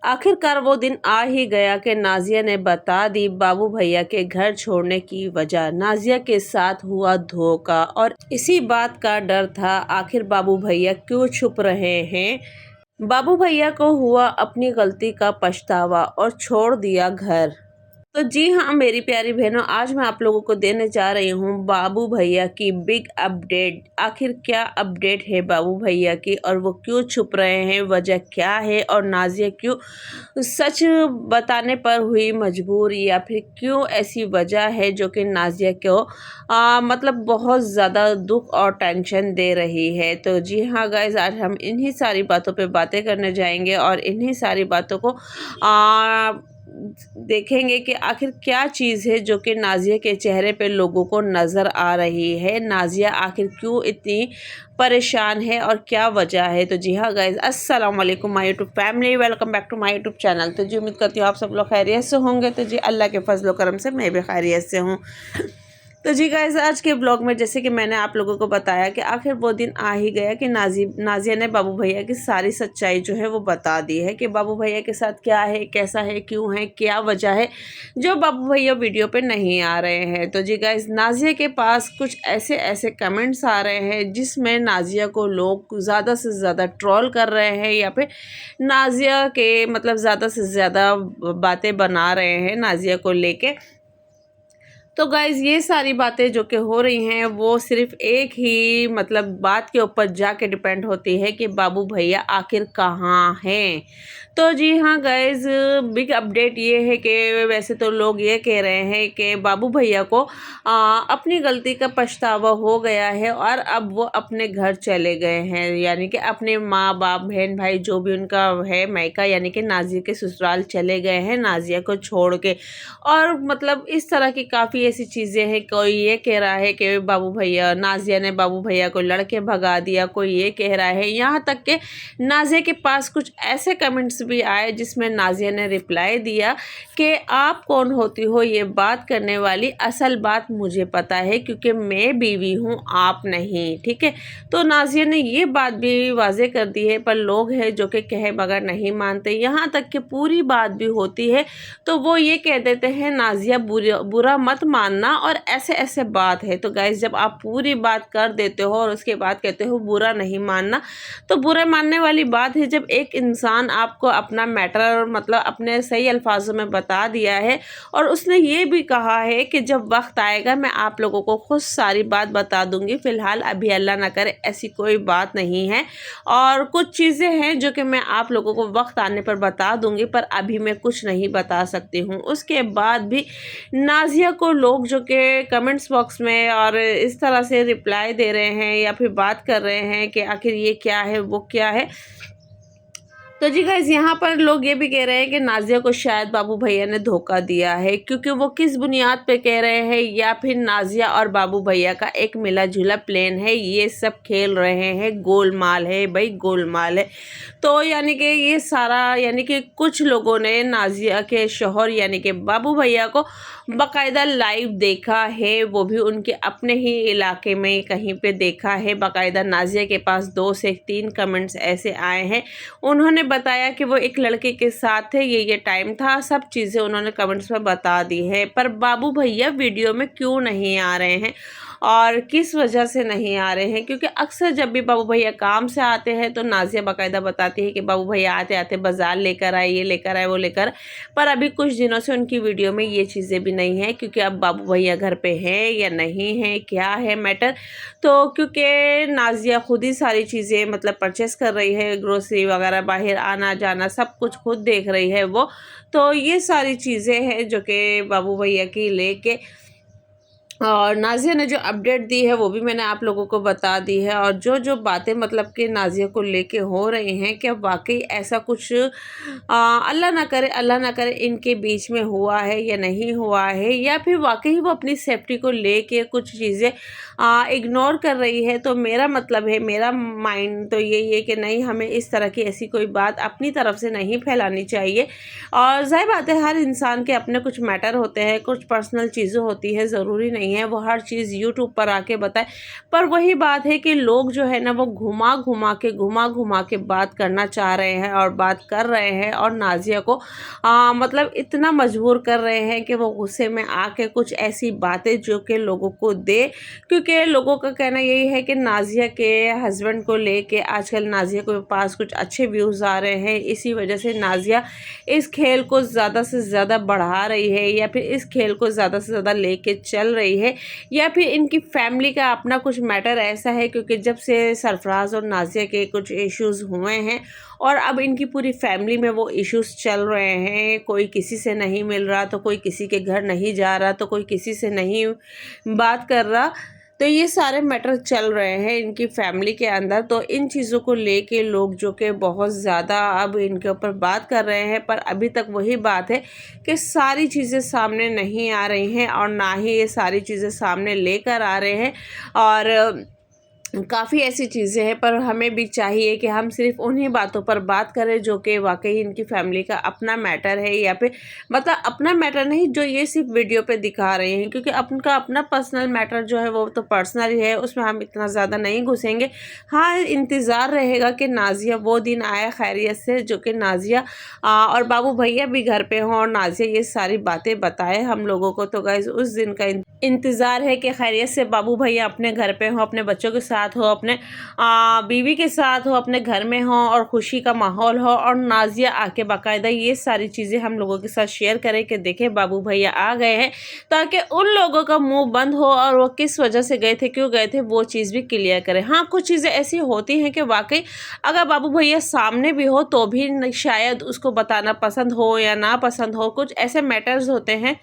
आखिरकार वो दिन आ ही गया कि नाजिया ने बता दी बाबू भैया के घर छोड़ने की वजह। नाजिया के साथ हुआ धोखा और इसी बात का डर था, आखिर बाबू भैया क्यों छुप रहे हैं। बाबू भैया को हुआ अपनी गलती का पछतावा और छोड़ दिया घर। तो जी हाँ मेरी प्यारी बहनों, आज मैं आप लोगों को देने जा रही हूँ बाबू भैया की बिग अपडेट। आखिर क्या अपडेट है बाबू भैया की और वो क्यों छुप रहे हैं, वजह क्या है और नाजिया क्यों सच बताने पर हुई मजबूर, या फिर क्यों ऐसी वजह है जो कि नाजिया को मतलब बहुत ज़्यादा दुख और टेंशन दे रही है। तो जी हाँ गाइज, आज हम इन्हीं सारी बातों पे बातें करने जाएंगे और इन्हीं सारी बातों को देखेंगे कि आखिर क्या चीज़ है जो कि नाजिया के चेहरे पे लोगों को नज़र आ रही है। नाजिया आखिर क्यों इतनी परेशान है और क्या वजह है। तो जी हाँ गाइज, अस्सलाम वालेकुम my YouTube family, welcome back to my YouTube channel. तो जी उम्मीद करती हूँ आप सब लोग खैरियत से होंगे। तो जी अल्लाह के फजल करम से मैं भी खैरियत से हूँ। तो जी गाइस, आज के ब्लॉग में जैसे कि मैंने आप लोगों को बताया कि आखिर वो दिन आ ही गया कि नाजिया ने बाबू भैया की सारी सच्चाई जो है वो बता दी है कि बाबू भैया के साथ क्या है, कैसा है, क्यों है, क्या वजह है जो बाबू भैया वीडियो पे नहीं आ रहे हैं। तो जी गाइस, नाजिया के पास कुछ ऐसे ऐसे कमेंट्स आ रहे हैं जिसमें नाजिया को लोग ज़्यादा से ज़्यादा ट्रोल कर रहे हैं, या फिर नाजिया के मतलब ज़्यादा से ज़्यादा बातें बना रहे हैं नाजिया को लेके। तो गाइज़, ये सारी बातें जो कि हो रही हैं वो सिर्फ एक ही मतलब बात के ऊपर जाके डिपेंड होती है कि बाबू भैया आखिर कहाँ हैं। तो जी हाँ गाइज़, बिग अपडेट ये है कि वैसे तो लोग ये कह रहे हैं कि बाबू भैया को अपनी गलती का पछतावा हो गया है और अब वो अपने घर चले गए हैं, यानी कि अपने माँ बाप बहन भाई जो भी उनका है मायका, यानी कि नाजिया के ससुराल चले गए हैं नाजिया को छोड़ के। और मतलब इस तरह की काफ़ी ऐसी चीज़ें हैं। कोई ये कह रहा है कि बाबू भैया, नाजिया ने बाबू भैया को लड़के भगा दिया, कोई ये कह रहा है, यहाँ तक कि नाजिया के पास कुछ ऐसे कमेंट्स भी आए जिसमें नाजिया ने रिप्लाई दिया कि आप कौन होती हो ये बात करने वाली, असल बात मुझे पता है क्योंकि मैं बीवी हूँ, आप नहीं। ठीक है, तो नाजिया ने ये बात भी वाजे कर दी है, पर लोग हैं जो कि कहे बगैर नहीं मानते। यहाँ तक कि पूरी बात भी होती है तो वो ये कह देते हैं नाजिया बुरा मत मानना और ऐसे ऐसे बात है। तो गाइज, जब आप पूरी बात कर देते हो और उसके बाद कहते हो बुरा नहीं मानना, तो बुरा मानने वाली बात है जब एक इंसान आपको अपना मैटर मतलब अपने सही अल्फाजों में बता दिया है और उसने ये भी कहा है कि जब वक्त आएगा मैं आप लोगों को खुद सारी बात बता दूंगी, फिलहाल अभी अल्लाह ना करे ऐसी कोई बात नहीं है और कुछ चीज़ें हैं जो कि मैं आप लोगों को वक्त आने पर बता दूंगी, पर अभी मैं कुछ नहीं बता सकती हूँ। उसके बाद भी नाजिया को लोग जो कि कमेंट्स बॉक्स में और इस तरह से रिप्लाई दे रहे हैं या फिर बात कर रहे हैं कि आखिर ये क्या है, वो क्या है। तो जी गाइज, यहाँ पर लोग ये भी कह रहे हैं कि नाजिया को शायद बाबू भैया ने धोखा दिया है, क्योंकि वो किस बुनियाद पे कह रहे हैं, या फिर नाजिया और बाबू भैया का एक मिला जुला प्लान है, ये सब खेल रहे हैं, गोलमाल है भाई, गोलमाल है। तो यानी कि ये सारा यानी कि कुछ लोगों ने नाजिया के शौहर यानी कि बाबू भैया को बाकायदा लाइव देखा है, वो भी उनके अपने ही इलाके में कहीं पे देखा है। बाकायदा नाजिया के पास 2 से 3 कमेंट्स ऐसे आए हैं, उन्होंने बताया कि वो एक लड़के के साथ थे, ये टाइम था, सब चीज़ें उन्होंने कमेंट्स में बता दी है। पर बाबू भैया वीडियो में क्यों नहीं आ रहे हैं और किस वजह से नहीं आ रहे हैं, क्योंकि अक्सर जब भी बाबू भैया काम से आते हैं तो नाजिया बाकायदा बताती है कि बाबू भैया आते आते बाज़ार लेकर आए, ये लेकर आए, वो लेकर। पर अभी कुछ दिनों से उनकी वीडियो में ये चीज़ें भी नहीं है, क्योंकि अब बाबू भैया घर पे हैं या नहीं है, क्या है मैटर। तो क्योंकि नाजिया खुद ही सारी चीज़ें मतलब परचेस कर रही है, ग्रोसरी वगैरह, बाहर आना जाना सब कुछ खुद देख रही है वो। तो ये सारी चीज़ें हैं जो कि बाबू भैया की लेके, और नाजिया ने जो अपडेट दी है वो भी मैंने आप लोगों को बता दी है। और जो जो बातें मतलब कि नाजिया को लेके हो रही हैं, क्या वाकई ऐसा कुछ अल्लाह ना करे इनके बीच में हुआ है या नहीं हुआ है, या फिर वाकई वो अपनी सेफ्टी को लेके कुछ चीज़ें इग्नोर कर रही है। तो मेरा मतलब है, मेरा माइंड तो यही है कि नहीं, हमें इस तरह की ऐसी कोई बात अपनी तरफ से नहीं फैलानी चाहिए। और ज़ाहिर बात है, हर इंसान के अपने कुछ मैटर होते हैं, कुछ पर्सनल चीज़ें होती है, ज़रूरी नहीं नहीं है वो हर चीज़ यूट्यूब पर आके बताए। पर वही बात है कि लोग जो है ना वो घुमा घुमा के बात करना चाह रहे हैं और बात कर रहे हैं और नाज़िया को मतलब इतना मजबूर कर रहे हैं कि वो गुस्से में आके कुछ ऐसी बातें जो कि लोगों को दे, क्योंकि लोगों का कहना यही है कि नाज़िया के हस्बैंड को लेके आजकल नाज़िया के पास कुछ अच्छे व्यूज़ आ रहे हैं। इसी वजह से नाज़िया इस खेल को ज़्यादा से ज़्यादा बढ़ा रही है या फिर इस खेल को ज़्यादा से ज़्यादा लेके चल रही है, या फिर इनकी फैमिली का अपना कुछ मैटर ऐसा है, क्योंकि जब से सरफराज और नाज़िया के कुछ इश्यूज़ हुए हैं और अब इनकी पूरी फैमिली में वो इश्यूज़ चल रहे हैं। कोई किसी से नहीं मिल रहा, तो कोई किसी के घर नहीं जा रहा, तो कोई किसी से नहीं बात कर रहा, तो ये सारे मैटर चल रहे हैं इनकी फैमिली के अंदर। तो इन चीज़ों को लेके लोग जो कि बहुत ज़्यादा अब इनके ऊपर बात कर रहे हैं, पर अभी तक वही बात है कि सारी चीज़ें सामने नहीं आ रही हैं और ना ही ये सारी चीज़ें सामने लेकर आ रहे हैं। और काफ़ी ऐसी चीज़ें हैं, पर हमें भी चाहिए कि हम सिर्फ उन्हीं बातों पर बात करें जो कि वाकई इनकी फैमिली का अपना मैटर है, या फिर मतलब अपना मैटर नहीं जो ये सिर्फ वीडियो पे दिखा रहे हैं, क्योंकि उनका अपना पर्सनल मैटर जो है वो तो पर्सनल ही है, उसमें हम इतना ज़्यादा नहीं घुसेंगे। हाँ, इंतज़ार रहेगा कि नाज़िया वो दिन आए खैरियत से, जो कि नाज़िया और बाबू भैया भी घर पे हों और नाज़िया ये सारी बातें बताए हम लोगों को। तो गाइज़ उस दिन का इंतज़ार है कि खैरियत से बाबू भैया अपने घर पे हों, अपने बच्चों के साथ हो, अपने बीवी के साथ हो, अपने घर में हो और खुशी का माहौल हो, और नाज़िया आके बाकायदा ये सारी चीज़ें हम लोगों के साथ शेयर करें कि देखें बाबू भैया आ गए हैं, ताकि उन लोगों का मुंह बंद हो और वो किस वजह से गए थे, क्यों गए थे, वो चीज़ भी क्लियर करें। हाँ, कुछ चीज़ें ऐसी होती हैं कि वाकई अगर बाबू भैया सामने भी हो तो भी शायद उसको बताना पसंद हो या ना पसंद हो। कुछ ऐसे मैटर्स होते हैं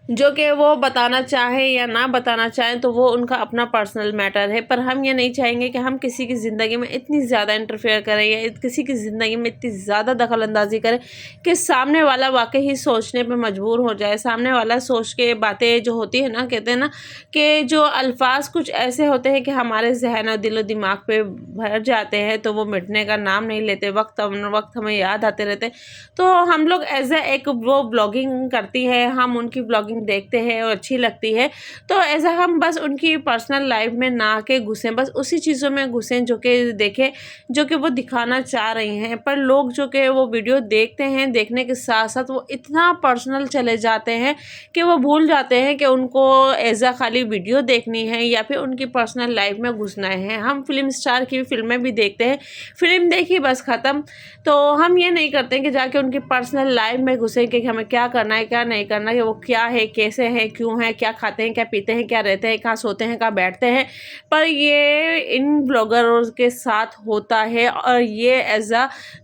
जो कि वो बताना चाहे या ना बताना चाहें, तो वो उनका अपना पर्सनल मैटर है। पर हम ये नहीं चाहेंगे कि हम किसी की ज़िंदगी में इतनी ज़्यादा इंटरफेयर करें या किसी की ज़िंदगी में इतनी ज़्यादा दखल अंदाजी करें कि सामने वाला वाकई ही सोचने पे मजबूर हो जाए। सामने वाला सोच के बातें जो होती है ना, कहते हैं ना कि जो अल्फाज कुछ ऐसे होते हैं कि हमारे जहन और दिलो दिमाग पे भर जाते हैं, तो वो मिटने का नाम नहीं लेते, वक्त हमें याद आते रहते। तो हम लोग एज एक वो ब्लॉगिंग करती है, हम उनकी ब्लॉगिंग देखते हैं और अच्छी लगती है, तो ऐसा हम बस उनकी पर्सनल लाइफ में ना के घुसें, बस उसी चीज़ों में घुसें जो कि देखें, जो कि वो दिखाना चाह रही हैं। पर लोग जो कि वो वीडियो देखते हैं, देखने के साथ साथ वो इतना पर्सनल चले जाते हैं कि वो भूल जाते हैं कि उनको एज खाली वीडियो देखनी है या फिर उनकी पर्सनल लाइफ में घुसना है। हम फिल्म स्टार की फिल्में भी देखते हैं, फिल्म देखी बस ख़त्म। तो हम ये नहीं करते कि जाके उनकी पर्सनल लाइफ में घुसें कि हमें क्या करना है, क्या नहीं करना है, वो क्या है, कैसे हैं, क्यों हैं, क्या खाते हैं, क्या पीते हैं, क्या रहते हैं, कहाँ सोते हैं, कहाँ बैठते हैं। पर ये इन ब्लॉगरों के साथ होता है, और ये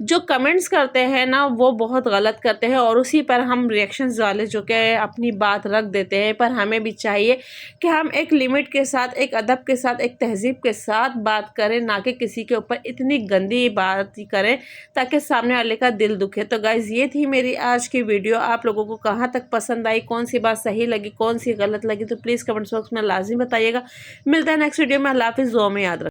जो कमेंट्स करते हैं ना वो बहुत गलत करते हैं, और उसी पर हम रिएक्शंस वाले जो कि अपनी बात रख देते हैं। पर हमें भी चाहिए कि हम एक लिमिट के साथ, एक अदब के साथ, एक तहज़ीब के साथ बात करें, ना कि किसी के ऊपर इतनी गंदी बात करें ताकि सामने वाले का दिल दुखे। तो गाइज़ ये थी मेरी आज की वीडियो। आप लोगों को कहाँ तक पसंद आई, कौन सी बात सही लगी, कौन सी गलत लगी, तो प्लीज़ कमेंट बॉक्स में लाज़मी बताइएगा। मिलता है नेक्स्ट वीडियो में। अल्लाह हाफ़िज़, दुआ में याद रखें।